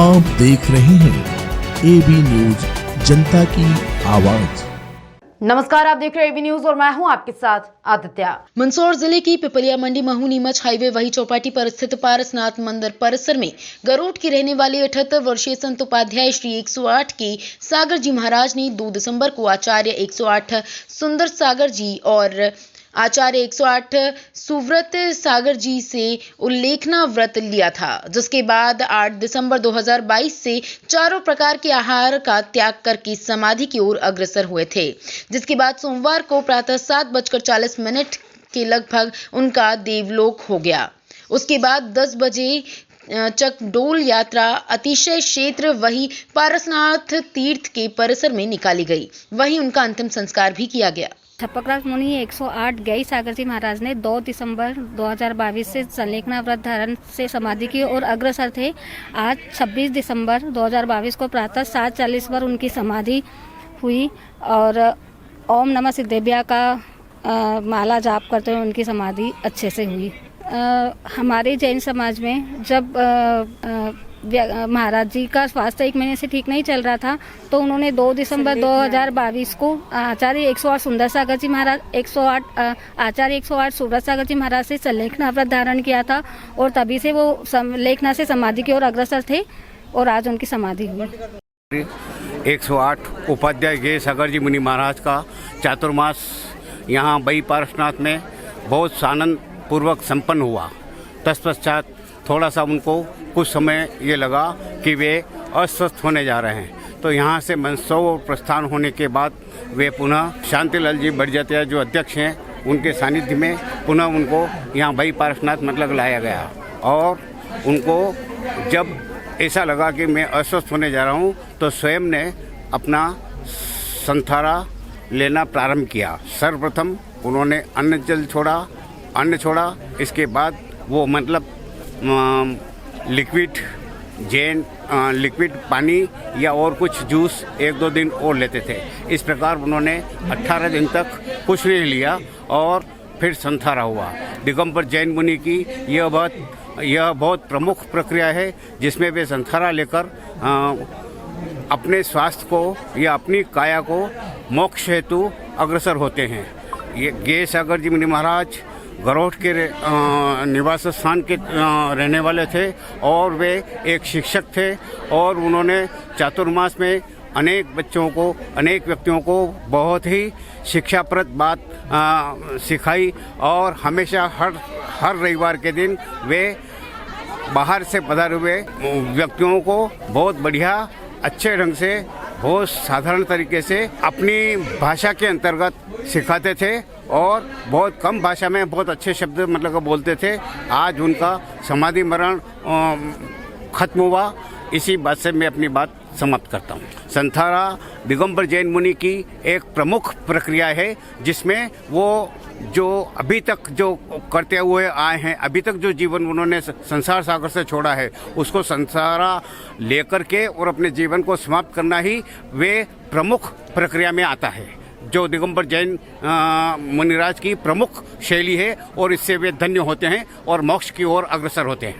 आप देख रहे हैं एबी न्यूज, जनता की आवाज। नमस्कार, आप देख रहे हैं एबी न्यूज और मैं हूं आपके साथ आदित्य। मंदसौर जिले की पिपलिया मंडी महू नीमच हाईवे वही चौपाटी पर स्थित पारसनाथ मंदिर परिसर में गरुड़ की रहने वाली 78 वर्षीय संत उपाध्याय श्री 108 के सागर जी महाराज ने 2 दिसंबर को आचार्य 108 सुंदर सागर जी और आचार्य 108 सुव्रत सागर जी से उल्लेखना व्रत लिया था, जिसके बाद 8 दिसंबर 2022 से चारों प्रकार के आहार का त्याग करके समाधि की ओर अग्रसर हुए थे, जिसके बाद सोमवार को प्रातः 7:40 के लगभग उनका देवलोक हो गया। उसके बाद 10 बजे चकडोल यात्रा अतिशय क्षेत्र वही पारसनाथ तीर्थ के परिसर में निकाली गई। वहीं उनका अंतिम संस्कार भी किया गया। छप्पकराज मुनि 108 गई सागर जी महाराज ने 2 दिसंबर 2022 से संलेखना व्रत धारण से समाधि की ओर अग्रसर थे। आज 26 दिसंबर 2022 को प्रातः 7:40 पर उनकी समाधि हुई और ओम नमः सिद्धेभ्या का माला जाप करते हुए उनकी समाधि अच्छे से हुई। हमारे जैन समाज में जब महाराज जी का स्वास्थ्य 1 महीने से ठीक नहीं चल रहा था, तो उन्होंने 2 दिसंबर 2022 को आचार्य 108 सुंदर सागर जी महाराज आचार्य 108 सुब्रत सागर जी महाराज से संलेखना व्रत धारण किया था और तभी से वो संलेखना से समाधि की ओर अग्रसर थे और आज उनकी समाधि हुई। 108 उपाध्याय गए सागर जी मुनि महाराज का चातुर्मास यहाँ बई पारसनाथ में बहुत आनंद पूर्वक संपन्न हुआ। तत्पश्चात थोड़ा सा उनको कुछ समय ये लगा कि वे अस्वस्थ होने जा रहे हैं, तो यहाँ से मंदसौर प्रस्थान होने के बाद वे पुनः शांतिलाल जी बड़जतिया जो अध्यक्ष हैं उनके सानिध्य में पुनः उनको यहाँ बई पारसनाथ मतलब लाया गया और उनको जब ऐसा लगा कि मैं अस्वस्थ होने जा रहा हूँ तो स्वयं ने अपना संथारा लेना प्रारंभ किया। सर्वप्रथम उन्होंने अन्न छोड़ा, इसके बाद वो मतलब लिक्विड पानी या और कुछ जूस 1-2 दिन और लेते थे। इस प्रकार उन्होंने 18 दिन तक कुछ नहीं लिया और फिर संथारा हुआ। दिगंबर जैन मुनि की यह बहुत प्रमुख प्रक्रिया है जिसमें वे संथारा लेकर अपने स्वास्थ्य को या अपनी काया को मोक्ष हेतु अग्रसर होते हैं। ये गे सागर जी मुनि महाराज गरोठ के निवास स्थान के रहने वाले थे और वे एक शिक्षक थे और उन्होंने चातुर्मास में अनेक व्यक्तियों को बहुत ही शिक्षाप्रद बात सिखाई और हमेशा हर रविवार के दिन वे बाहर से पधारे हुए व्यक्तियों को बहुत बढ़िया अच्छे ढंग से बहुत साधारण तरीके से अपनी भाषा के अंतर्गत सिखाते थे और बहुत कम भाषा में बहुत अच्छे शब्द मतलब बोलते थे। आज उनका समाधि मरण खत्म हुआ। इसी बात से मैं अपनी बात समाप्त करता हूँ। संथारा दिगंबर जैन मुनि की एक प्रमुख प्रक्रिया है जिसमें वो जो अभी तक जो करते हुए आए हैं, अभी तक जो जीवन उन्होंने संसार सागर से छोड़ा है उसको संसारा लेकर के और अपने जीवन को समाप्त करना ही वे प्रमुख प्रक्रिया में आता है, जो दिगंबर जैन मुनिराज की प्रमुख शैली है और इससे वे धन्य होते हैं और मोक्ष की ओर अग्रसर होते हैं।